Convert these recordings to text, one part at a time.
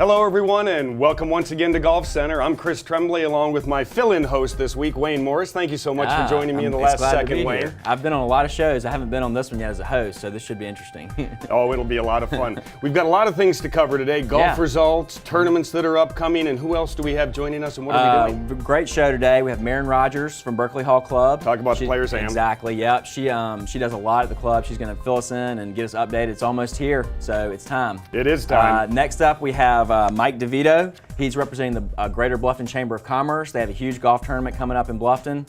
Hello everyone and welcome once again to Golf Center. I'm Chris Tremblay along with my fill-in host this week, Wayne Morris. Thank you so much for joining me in the last second, Wayne. Here. I've been on a lot of shows. I haven't been on this one yet as a host, so this should be interesting. Oh, it'll be a lot of fun. We've got a lot of things to cover today. Golf results, tournaments that are upcoming, and who else do we have joining us and what are we doing? Great show today. We have Maren Rogers from Berkeley Hall Club. Talk about Players Am. Exactly, yep. She does a lot at the club. She's going to fill us in and get us updated. It's almost here, so it's time. It is time. Next up, we have Mike DeVito. He's representing the Greater Bluffton Chamber of Commerce. They have a huge golf tournament coming up in Bluffton.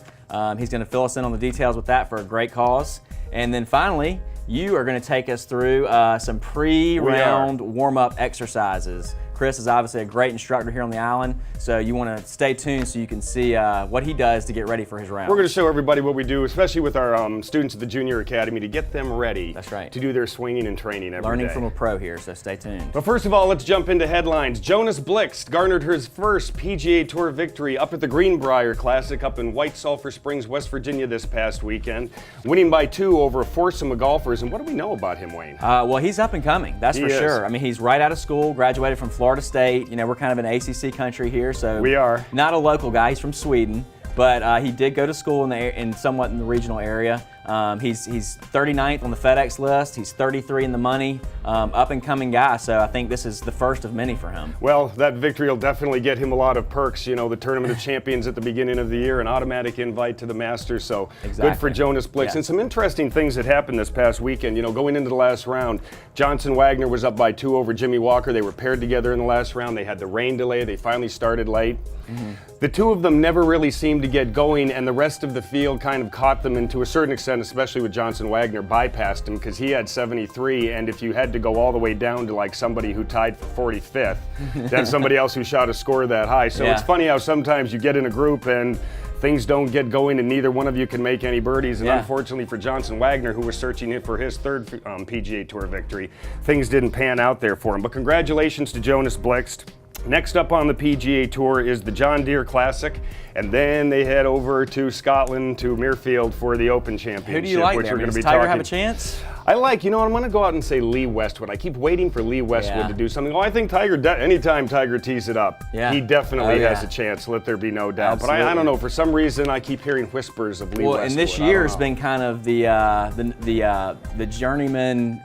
He's going to fill us in on the details with that for a great cause. And then finally, you are going to take us through some pre-round warm-up exercises. Chris is obviously a great instructor here on the island, so you want to stay tuned so you can see what he does to get ready for his round. We're going to show everybody what we do, especially with our students at the Junior Academy, to get them ready. That's right. To do their swinging and training every Learning day. from a pro here, so stay tuned. But first of all, let's jump into headlines. Jonas Blixt garnered his first PGA Tour victory up at the Greenbrier Classic up in White Sulphur Springs, West Virginia this past weekend, winning by 2 over a foursome of golfers. And what do we know about him, Wayne? Well, he's up and coming, that's for sure. I mean, he's right out of school, graduated from Florida State. You know, we're kind of an ACC country here, so we are not a local guy. He's from Sweden, but he did go to school in somewhat in the regional area. He's 39th on the FedEx list. He's 33 in the money. Up and coming guy. So I think this is the first of many for him. Well, that victory will definitely get him a lot of perks. You know, the Tournament of Champions at the beginning of the year, an automatic invite to the Masters. So good for Jonas Blixt. Yeah. And some interesting things that happened this past weekend. You know, going into the last round, Johnson Wagner was up by 2 over Jimmy Walker. They were paired together in the last round. They had the rain delay. They finally started late. The two of them never really seemed to get going, and the rest of the field kind of caught them, and to a certain extent, especially with Johnson Wagner, bypassed him because he had 73, and if you had to go all the way down to like somebody who tied for 45th, that's somebody else who shot a score that high. So it's funny how sometimes you get in a group and things don't get going and neither one of you can make any birdies. And unfortunately for Johnson Wagner, who was searching for his third PGA Tour victory, things didn't pan out there for him. But congratulations to Jonas Blixt. Next up on the PGA Tour is the John Deere Classic, and then they head over to Scotland, to Muirfield for the Open Championship. Who do you like which there? we're going to be Does Tiger talking. have a chance? I like, you know, I'm going to go out and say Lee Westwood. I keep waiting for Lee Westwood to do something. Oh, I think Tiger, anytime Tiger tees it up, he definitely has a chance, let there be no doubt. Absolutely. But I don't know, for some reason I keep hearing whispers of Lee Westwood. Well, and this year has been kind of the journeyman,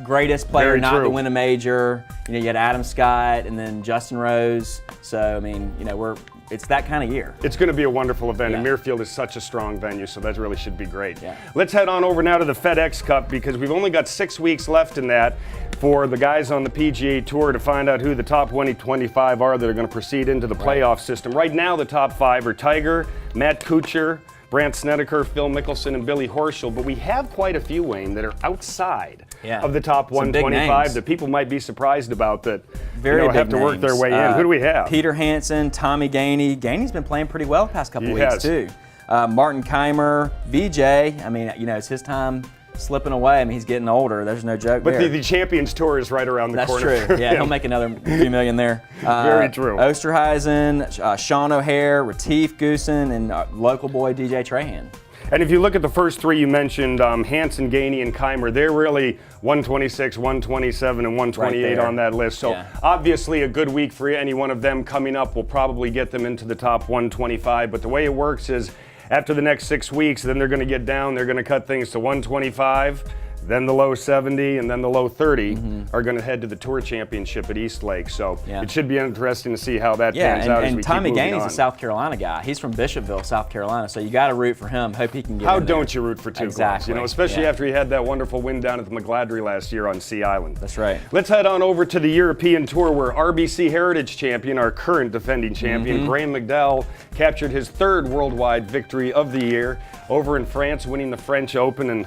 greatest player not to win a major. You know, you had Adam Scott and then Justin Rose. So, I mean, you know, it's that kind of year. It's going to be a wonderful event, and Muirfield is such a strong venue, so that really should be great. Let's head on over now to the FedEx Cup, because we've only got 6 weeks left in that for the guys on the PGA Tour to find out who the top 25 are that are going to proceed into the playoff system. Right now, the top 5 are Tiger, Matt Kuchar, Brandt Snedeker, Phil Mickelson, and Billy Horschel, but we have quite a few, Wayne, that are outside of the top 125 that people might be surprised about that have to work their way in. Who do we have? Peter Hansen, Tommy Gainey. Gainey's been playing pretty well the past couple weeks too. Martin Keimer, VJ. I mean, you know, it's his time slipping away. I mean, he's getting older. There's no joke there. But the Champions Tour is right around the corner. That's true. Yeah, he'll make another few million there. Very true. Osterheisen, Sean O'Hare, Retief Goosen, and local boy DJ Trahan. And if you look at the first 3 you mentioned, Hansen, Gainey, and Keimer, they're really 126, 127, and 128 on that list. So obviously a good week for any one of them coming up will probably get them into the top 125. But the way it works is after the next 6 weeks, then they're going to get down, they're going to cut things to 125, then the low 70, and then the low 30 are going to head to the Tour Championship at East Lake. So it should be interesting to see how that pans out as we Tommy keep moving Gainey's on. a South Carolina guy. He's from Bishopville, South Carolina, so you got to root for him. Hope he can get How in there. don't you root for two gloves? You know, especially after he had that wonderful win down at the McGladrey last year on Sea Island. That's right. Let's head on over to the European Tour, where RBC Heritage champion, our current defending champion, Graham McDowell, captured his 3rd worldwide victory of the year over in France, winning the French Open. And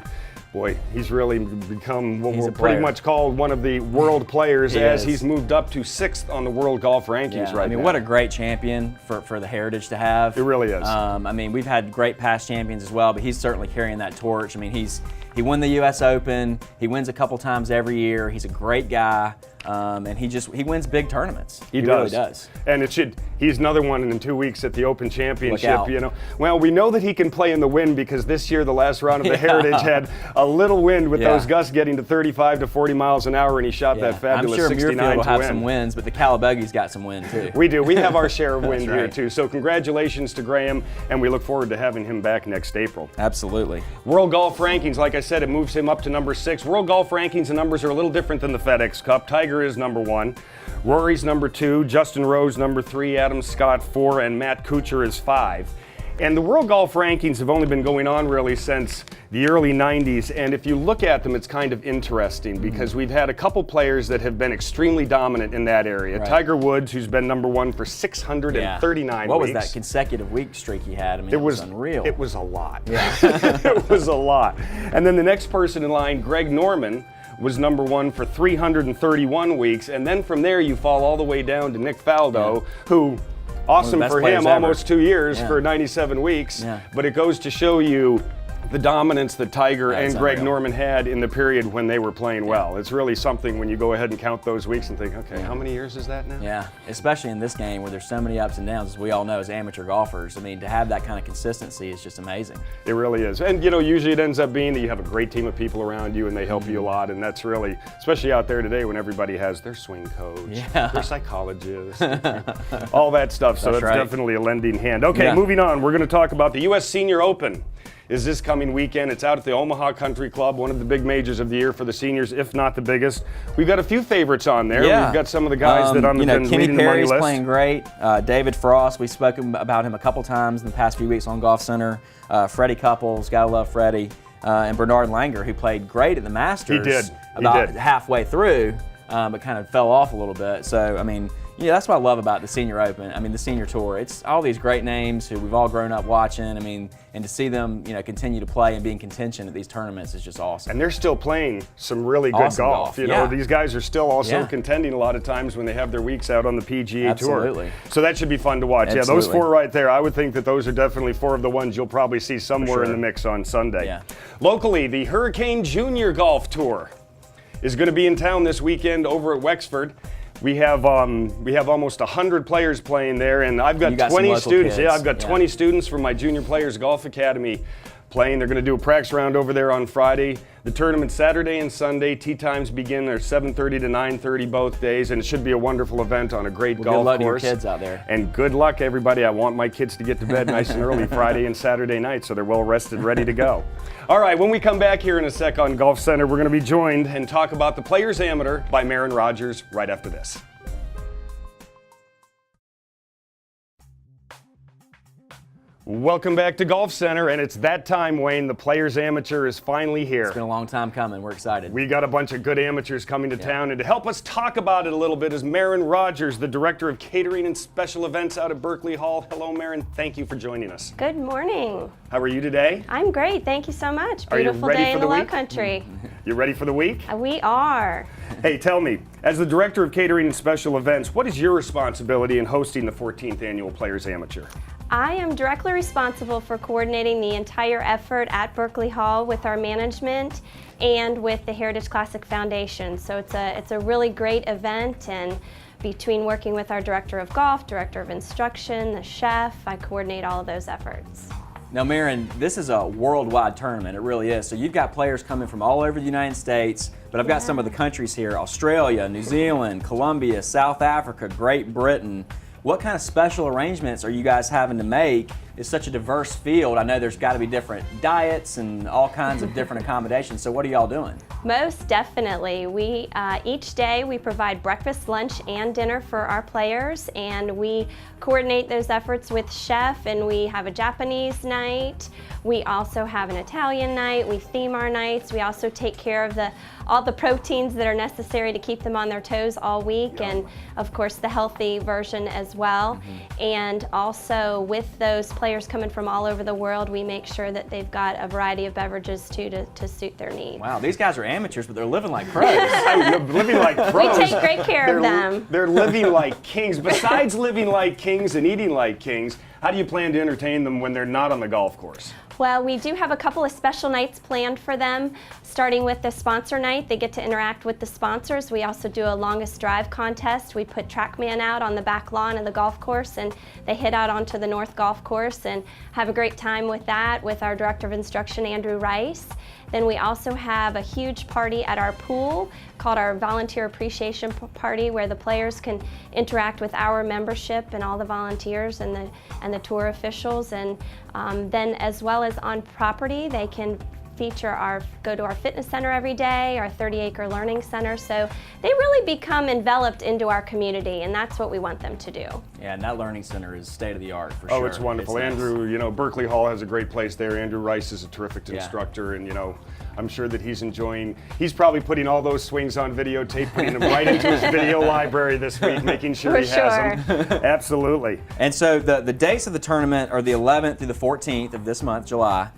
boy, he's really become what we're pretty much called one of the world players he's moved up to 6th on the world golf rankings right now. I mean, what a great champion for the Heritage to have. It really is. I mean, we've had great past champions as well, but he's certainly carrying that torch. I mean, he won the U.S. Open. He wins a couple times every year. He's a great guy. and he wins big tournaments. He really does. And he's another one in 2 weeks at the Open Championship. Look out. You know, well, we know that he can play in the wind because this year the last round of the Heritage had a little wind with those gusts getting to 35 to 40 miles an hour, and he shot that fabulous 69 I'm sure Muirfield will to have win. some wins, but the Calabogue's got some wind too. We do. We have our share of wind here right. too. So congratulations to Graham, and we look forward to having him back next April. Absolutely. World Golf Rankings, like I said, it moves him up to number 6. World Golf Rankings, the numbers are a little different than the FedEx Cup. Tiger is number 1. Rory's number 2, Justin Rose number 3, Adam Scott 4, and Matt Kuchar is 5. And the World Golf Rankings have only been going on really since the early 90s, and if you look at them, it's kind of interesting because we've had a couple players that have been extremely dominant in that area. Right. Tiger Woods, who's been number 1 for 639 weeks. What was that consecutive week streak he had? I mean, it was unreal. It was a lot. Yeah. It was a lot. And then the next person in line, Greg Norman, was number 1 for 331 weeks, and then from there you fall all the way down to Nick Faldo, who, awesome for him, almost 2 years for 97 weeks, but it goes to show you the dominance that Tiger and Greg Norman had in the period when they were playing well. It's really something when you go ahead and count those weeks and think, okay, how many years is that now? Yeah, especially in this game where there's so many ups and downs, as we all know as amateur golfers. I mean, to have that kind of consistency is just amazing. It really is. And, you know, usually it ends up being that you have a great team of people around you and they help you a lot, and that's really, especially out there today when everybody has their swing coach, their psychologist, all that stuff. So that's definitely a lending hand. Okay, moving on. We're going to talk about the U.S. Senior Open. Is this coming weekend. It's out at the Omaha Country Club, one of the big majors of the year for the seniors, if not the biggest. We've got a few favorites on there. Yeah. We've got some of the guys that on the Kenny leading the money Perry's list. playing great. David Frost, we spoke about him a couple times in the past few weeks on Golf Center. Freddie Couples, gotta love Freddie. And Bernard Langer, who played great at the Masters. He did. About halfway through, but kind of fell off a little bit. So, I mean, yeah, that's what I love about the Senior Open. I mean, the Senior Tour. It's all these great names who we've all grown up watching. I mean, and to see them, you know, continue to play and be in contention at these tournaments is just awesome. And they're still playing some really good golf. You know, these guys are still also contending a lot of times when they have their weeks out on the PGA Tour. So that should be fun to watch. Yeah, those 4 right there, I would think that those are definitely 4 of the ones you'll probably see somewhere in the mix on Sunday. Yeah. Locally, the Hurricane Junior Golf Tour is going to be in town this weekend over at Wexford. We have almost 100 players playing there, and I've got 20 students. Kids. Yeah, I've got 20 students from my Junior Players Golf Academy playing. They're going to do a practice round over there on Friday. The tournament Saturday and Sunday. Tee times begin at 7:30 to 9:30 both days, and it should be a wonderful event on a great golf course. Good luck to your kids out there. And good luck, everybody. I want my kids to get to bed nice and early Friday and Saturday night so they're well rested, ready to go. All right, when we come back here in a sec on Golf Center, we're going to be joined and talk about the Players Amateur by Maren Rogers right after this. Welcome back to Golf Center, and it's that time, Wayne. The Players Amateur is finally here. It's been a long time coming. We're excited. We got a bunch of good amateurs coming to town, and to help us talk about it a little bit is Maren Rogers, the Director of Catering and Special Events out at Berkeley Hall. Hello, Maren. Thank you for joining us. Good morning. How are you today? I'm great. Thank you so much. Are you Beautiful ready day for in the the week? Lowcountry. You ready for the week? We are. Hey, tell me, as the Director of Catering and Special Events, what is your responsibility in hosting the 14th Annual Players Amateur? I am directly responsible for coordinating the entire effort at Berkeley Hall with our management and with the Heritage Classic Foundation. So it's a really great event, and between working with our Director of Golf, Director of Instruction, the chef, I coordinate all of those efforts. Now, Maren, this is a worldwide tournament. It really is. So you've got players coming from all over the United States, but I've got some of the countries here: Australia, New Zealand, Colombia, South Africa, Great Britain. What kind of special arrangements are you guys having to make? It's such a diverse field. I know there's got to be different diets and all kinds of different accommodations. So what are y'all doing? Most definitely. We each day we provide breakfast, lunch, and dinner for our players, and we coordinate those efforts with chef, and we have a Japanese night. We also have an Italian night. We theme our nights. We also take care of all the proteins that are necessary to keep them on their toes all week, and of course the healthy version as well. And also with those players coming from all over the world, we make sure that they've got a variety of beverages too to suit their needs. Wow, these guys are amateurs, but they're living like pros. Living like pros. We take great care of them. They're living like kings. Besides living like kings and eating like kings, how do you plan to entertain them when they're not on the golf course? Well, we do have a couple of special nights planned for them. starting with the sponsor night. They get to interact with the sponsors. We also do a longest drive contest. We put TrackMan out on the back lawn of the golf course, and they hit out onto the North Golf Course and have a great time with that with our Director of Instruction, Andrew Rice. Then we also have a huge party at our pool called our Volunteer Appreciation Party, where the players can interact with our membership and all the volunteers and the tour officials. And then as well as on property, they can go to our fitness center every day, our 30-acre learning center. So they really become enveloped into our community, and that's what we want them to do. Yeah, and that learning center is state of the art for sure. Oh, it's wonderful. It's Andrew, you know, Berkeley Hall has a great place there. Andrew Rice is a terrific instructor, and you know, I'm sure that he's probably putting all those swings on videotape, putting them right into his video library this week, making sure he has them. Absolutely. And so the dates of the tournament are the 11th through the 14th of this month, July.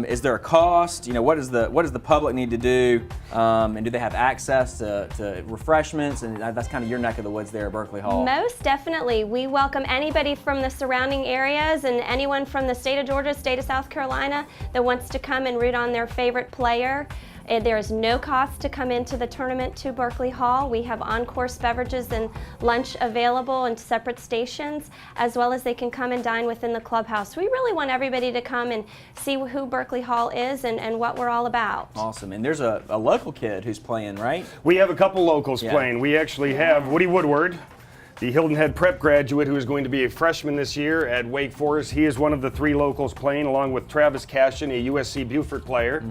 Is there a cost? You know, what does the public need to do? And do they have access to refreshments? And that's kind of your neck of the woods there at Berkeley Hall. Most definitely. We welcome anybody from the surrounding areas and anyone from the state of Georgia, state of South Carolina that wants to come and root on their favorite player. There is no cost to come into the tournament to Berkeley Hall. We have on-course beverages and lunch available in separate stations, as well as they can come and dine within the clubhouse. We really want everybody to come and see who Berkeley Hall is and what we're all about. Awesome. And there's a local kid who's playing, right? We have a couple locals playing. We actually have Woody Woodward, the Hilton Head Prep graduate who is going to be a freshman this year at Wake Forest. He is one of the three locals playing, along with Travis Cashin, a USC Beaufort player.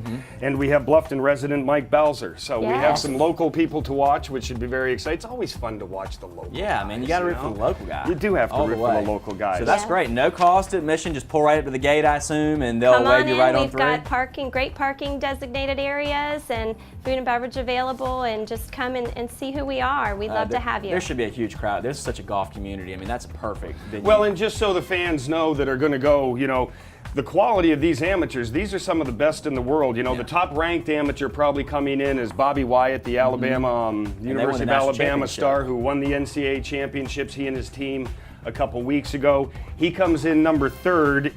And we have Bluffton resident Mike Balzer. So we have some local people to watch, which should be very exciting. It's always fun to watch the local guys, man, you got to root for the local guy. You do have to root for the local guys. So that's great. No cost admission. Just pull right up to the gate, I assume, and they'll wave you right on through. We've got great parking designated areas and food and beverage available, and just come and see who we are. We'd love to have you. There should be a huge crowd. There's such a golf community. I mean, that's a perfect venue. Well, and just so the fans know that are going to go, you know, the quality of these amateurs, these are some of the best in the world. You know, the top ranked amateur probably coming in is Bobby Wyatt, the Alabama, University of Alabama star who won the NCAA championships, he and his team a couple weeks ago. He comes in number 3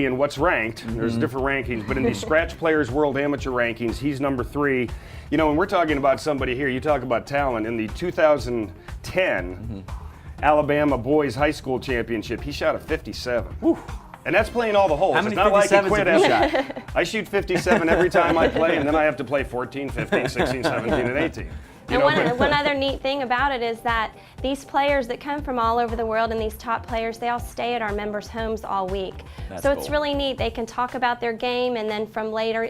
in what's ranked. There's different rankings, but in the Scratch Players World Amateur Rankings, he's number 3. You know, and we're talking about somebody here, you talk about talent. In the 2010 Alabama Boys High School Championship, he shot a 57. Whew. And that's playing all the holes. How many it's not like you quit shot? I shoot 57 every time I play, and then I have to play 14, 15, 16, 17, and 18. And one other neat thing about it is that these players that come from all over the world, and these top players, they all stay at our members' homes all week. So it's really neat. They can talk about their game, and then from later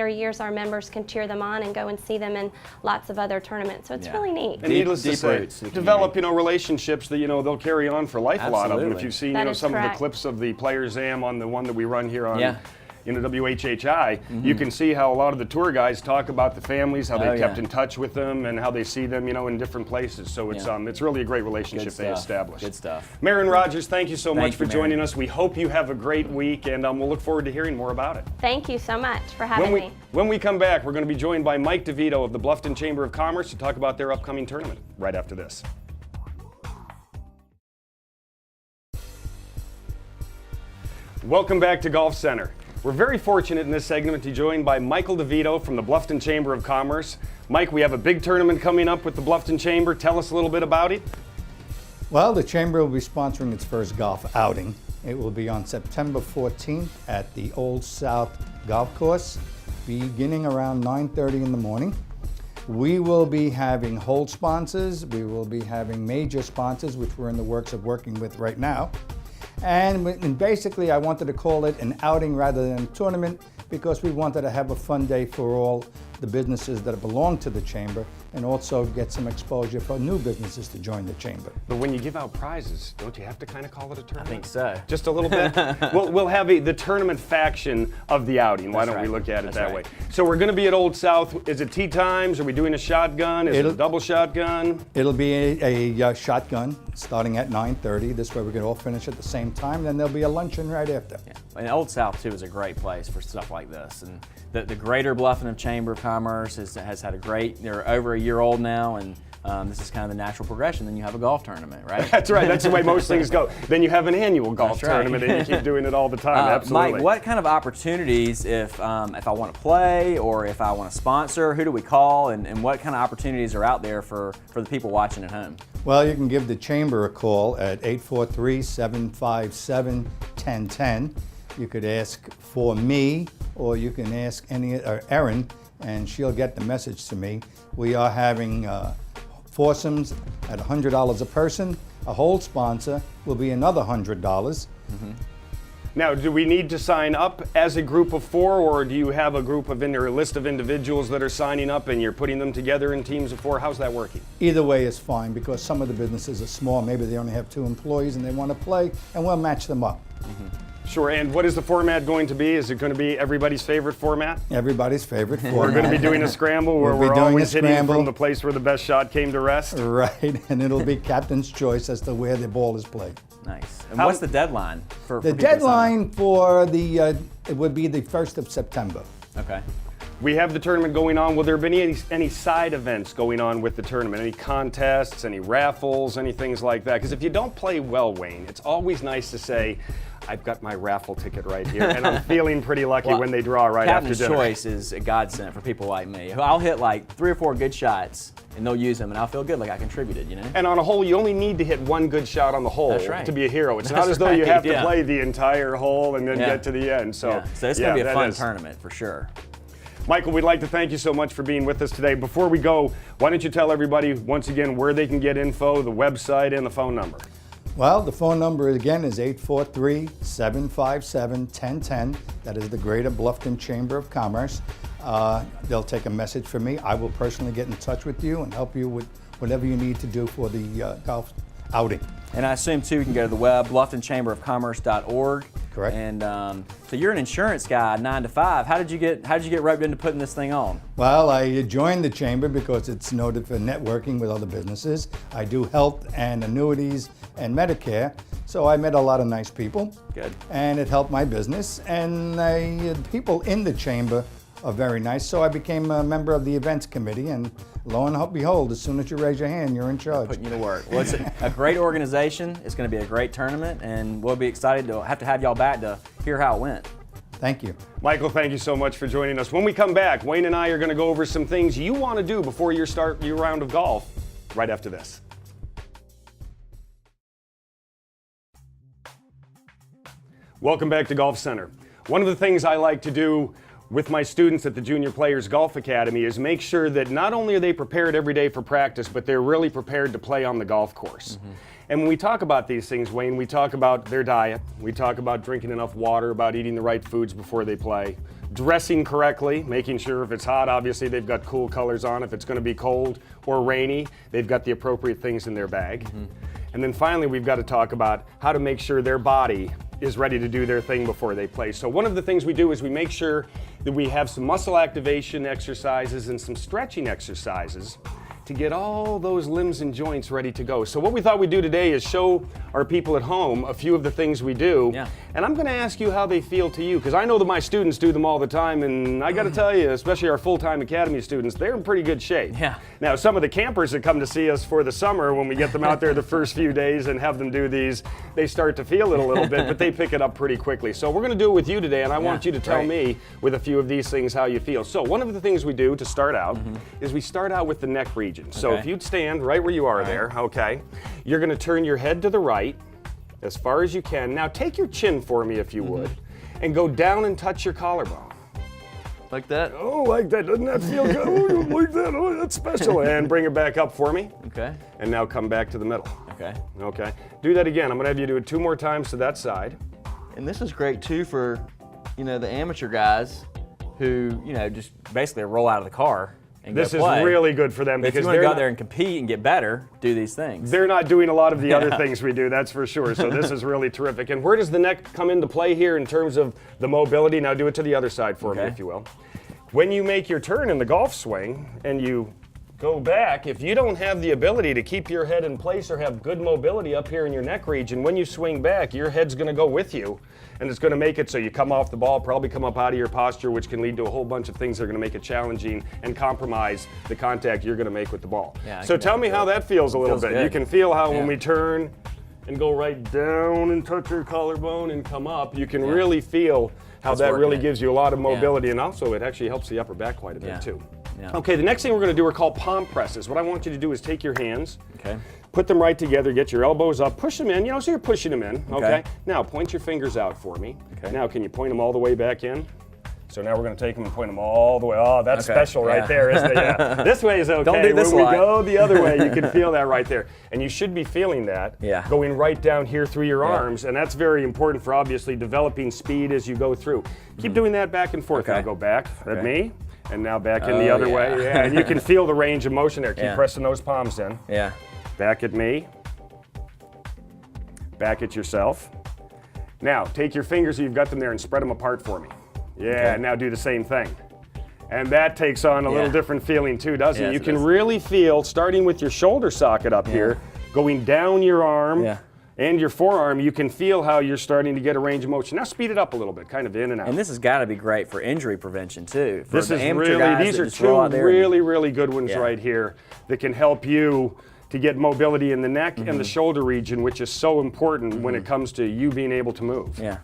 years, our members can cheer them on and go and see them in lots of other tournaments. So it's really neat. And needless to say, develop relationships that they'll carry on for life. Absolutely. A lot of them. If you've seen some of the clips of the Players Am on the one that we run here on. WHHI, you can see how a lot of the tour guys talk about the families, how they kept in touch with them, and how they see them, in different places. So it's really a great relationship they established. Good stuff. Maren Rogers, thank you so much for joining us. We hope you have a great week, and we'll look forward to hearing more about it. Thank you so much for having me. When we come back, we're going to be joined by Mike DeVito of the Bluffton Chamber of Commerce to talk about their upcoming tournament right after this. Welcome back to Golf Center. We're very fortunate in this segment to be joined by Michael DeVito from the Bluffton Chamber of Commerce. Mike, we have a big tournament coming up with the Bluffton Chamber. Tell us a little bit about it. Well, the Chamber will be sponsoring its first golf outing. It will be on September 14th at the Old South Golf Course, beginning around 9:30 in the morning. We will be having hole sponsors. We will be having major sponsors, which we're in the works of working with right now. And basically, I wanted to call it an outing rather than a tournament because we wanted to have a fun day for all the businesses that belong to the Chamber and also get some exposure for new businesses to join the Chamber. But when you give out prizes, don't you have to kind of call it a tournament? I think so. Just a little bit? We'll have the tournament faction of the outing. Why don't we look at it that way? So we're going to be at Old South. Is it tee times? Are we doing a shotgun? Is it a double shotgun? It'll be a shotgun starting at 9:30. This way we can all finish at the same time. Then there'll be a luncheon right after. Yeah. And Old South, too, is a great place for stuff like this. And the Greater Bluffton Chamber of Commerce Commerce has had a great, they're over a year old now, and this is kind of the natural progression. Then you have a golf tournament, right? That's right. That's the way most things go. Then you have an annual golf That's right. tournament, and you keep doing it all the time. Absolutely. Mike, what kind of opportunities, if I want to play or if I want to sponsor, who do we call, and what kind of opportunities are out there for the people watching at home? Well, you can give the Chamber a call at 843-757-1010. You could ask for me, or you can ask Erin, and she'll get the message to me. We are having foursomes at $100 a person. A hold sponsor will be another $100. Now, do we need to sign up as a group of 4, or do you have a group of or a list of individuals that are signing up and you're putting them together in teams of 4? How's that working? Either way is fine, because some of the businesses are small. Maybe they only have 2 employees and they want to play, and we'll match them up. Sure, and what is the format going to be? Is it going to be everybody's favorite format? Everybody's favorite format. We're going to be doing a scramble where We'll be we're doing always a hitting scramble. from the place where the best shot came to rest. Right, and it'll be captain's choice as to where the ball is played. Nice. And what's the deadline for The people to sign deadline for the, it would be the 1st of September. up? Okay. We have the tournament going on. Will there be any side events going on with the tournament? Any contests, any raffles, any things like that? Because if you don't play well, Wayne, it's always nice to say, I've got my raffle ticket right here, and I'm feeling pretty lucky Well, when they draw right after Captain's dinner. choice is a godsend for people like me. I'll hit like 3 or 4 good shots, and they'll use them, and I'll feel good like I contributed, you know? And on a hole, you only need to hit 1 good shot on the hole That's right. to be a hero. It's That's not as though you have to right, play the entire hole and then Yeah. get to the end. So, Yeah. So it's going to be a that fun is. tournament for sure. Michael, we'd like to thank you so much for being with us today. Before we go, why don't you tell everybody once again where they can get info, the website, and the phone number? Well, the phone number again is 843-757-1010. That is the Greater Bluffton Chamber of Commerce. They'll take a message from me. I will personally get in touch with you and help you with whatever you need to do for the golf outing. And I assume too, you can go to the web, blufftonchamberofcommerce.org. Correct. And so you're an insurance guy, 9 to 5. How did you get roped into putting this thing on? Well, I joined the chamber because it's noted for networking with other businesses. I do health and annuities and Medicare, so I met a lot of nice people. Good. And it helped my business, and the people in the chamber are very nice, so I became a member of the events committee, and lo and behold, as soon as you raise your hand, you're in charge. Putting you to work. Well, it's a great organization. It's going to be a great tournament, and we'll be excited to have y'all back to hear how it went. Thank you. Michael, thank you so much for joining us. When we come back, Wayne and I are going to go over some things you want to do before you start your round of golf right after this. Welcome back to Golf Center. One of the things I like to do with my students at the Junior Players Golf Academy is make sure that not only are they prepared every day for practice, but they're really prepared to play on the golf course. And when we talk about these things, Wayne, we talk about their diet, we talk about drinking enough water, about eating the right foods before they play, dressing correctly, making sure if it's hot, obviously they've got cool colors on. If it's going to be cold or rainy, they've got the appropriate things in their bag. And then finally, we've got to talk about how to make sure their body is ready to do their thing before they play. So one of the things we do is we make sure that we have some muscle activation exercises and some stretching exercises to get all those limbs and joints ready to go. So what we thought we'd do today is show our people at home a few of the things we do. Yeah. And I'm going to ask you how they feel to you, because I know that my students do them all the time, and I got to tell you, especially our full-time academy students, they're in pretty good shape. Yeah. Now, some of the campers that come to see us for the summer, when we get them out there the first few days and have them do these, they start to feel it a little bit, but they pick it up pretty quickly. So we're going to do it with you today, and I want you to tell me with a few of these things how you feel. So one of the things we do to start out is we start out with the neck region. So Okay. if you'd stand right where you are there, okay, you're going to turn your head to the right as far as you can. Now take your chin for me if you would, and go down and touch your collarbone. Like that? Oh, like that. Doesn't that feel good? Oh, like that. Oh, that's special. And bring it back up for me. Okay. And now come back to the middle. Okay. Okay. Do that again. I'm going to have you do it 2 more times to that side. And this is great too for, the amateur guys who, just basically roll out of the car and This go is play. really good for them But if you because want to they're go out not, there and compete and get better, do these things. they're not doing a lot of the other things we do, that's for sure. So this is really terrific. And where does the neck come into play here in terms of the mobility? Now do it to the other side for me, Okay. if you will. When you make your turn in the golf swing and you go back, if you don't have the ability to keep your head in place or have good mobility up here in your neck region, when you swing back, your head's going to go with you, and it's going to make it so you come off the ball, probably come up out of your posture, which can lead to a whole bunch of things that are going to make it challenging and compromise the contact you're going to make with the ball. Yeah, so tell me how that feels a little bit. Good. You can feel how when we turn and go right down and touch your collarbone and come up, you can really feel how that really gives you a lot of mobility, and also it actually helps the upper back quite a bit too. Yeah. Okay, the next thing we're going to do are called palm presses. What I want you to do is take your hands, Okay. put them right together, get your elbows up, push them in, so you're pushing them in, okay? Now, point your fingers out for me. Okay. Now, can you point them all the way back in? So now we're going to take them and point them all the way. Oh, that's special right there, isn't it? Yeah. This way is okay. Don't do this when a lot. we go the other way, you can feel that right there. And you should be feeling that going right down here through your arms, and that's very important for obviously developing speed as you go through. Keep doing that back and forth. Now go back at me, and now back in the other way. Yeah, and you can feel the range of motion there. Keep pressing those palms in. Yeah. Back at me. Back at yourself. Now, take your fingers, you've got them there, and spread them apart for me. Yeah, now do the same thing. And that takes on a little different feeling too, doesn't it? You can really feel, starting with your shoulder socket up here, going down your arm and your forearm, you can feel how you're starting to get a range of motion. Now speed it up a little bit, kind of in and out. And this has got to be great for injury prevention too. For This the is amateur really, guys these that are just roll out two there and- really good ones right here that can help you to get mobility in the neck and the shoulder region, which is so important when it comes to you being able to move. Yeah.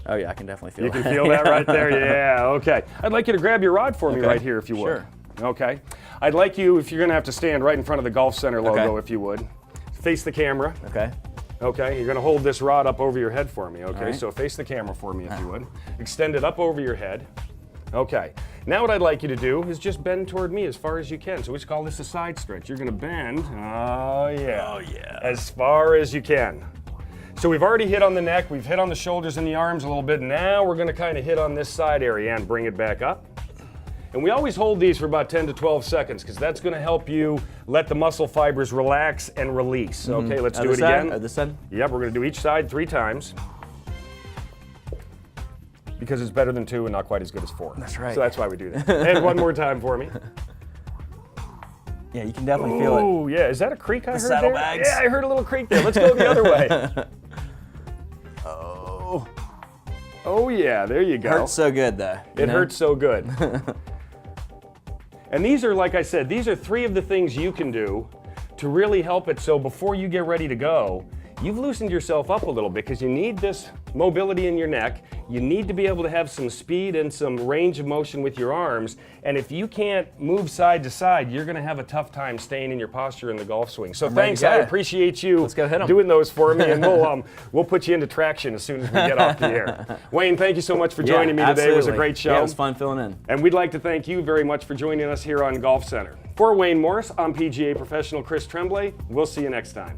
Oh yeah, I can definitely feel You that. can feel that right there? Yeah, okay. I'd like you to grab your rod for me right here, if you would. Sure. Okay. I'd like you, if you're going to have to stand right in front of the Golf Center logo, if you would. Face the camera. Okay. Okay, you're going to hold this rod up over your head for me, okay? right. So face the camera for me, if you would. Extend it up over your head. Okay. Now what I'd like you to do is just bend toward me as far as you can. So we call this a side stretch. You're going to bend, as far as you can. So we've already hit on the neck, we've hit on the shoulders and the arms a little bit. Now we're going to kind of hit on this side area and bring it back up. And we always hold these for about 10 to 12 seconds because that's going to help you let the muscle fibers relax and release. Okay, let's do it again. This side? Yep, we're going to do each side 3 times. Because it's better than 2 and not quite as good as 4. That's right. So that's why we do that. And one more time for me. Yeah, you can definitely feel it. Oh, yeah. Is that a creak I heard there? saddlebags. Yeah, I heard a little creak there. Let's go the other way. Oh, yeah. There you go. Hurts so good though. It hurts so good. And these are, like I said, these are 3 of the things you can do to really help it. So before you get ready to go, you've loosened yourself up a little bit because you need this mobility in your neck. You need to be able to have some speed and some range of motion with your arms. And if you can't move side to side, you're going to have a tough time staying in your posture in the golf swing. So thanks. I appreciate you doing those for me. And we'll put you into traction as soon as we get off the air. Wayne, thank you so much for joining me today. It was a great show. Yeah, it was fun filling in. And we'd like to thank you very much for joining us here on Golf Center. For Wayne Morris, I'm PGA professional Chris Tremblay. We'll see you next time.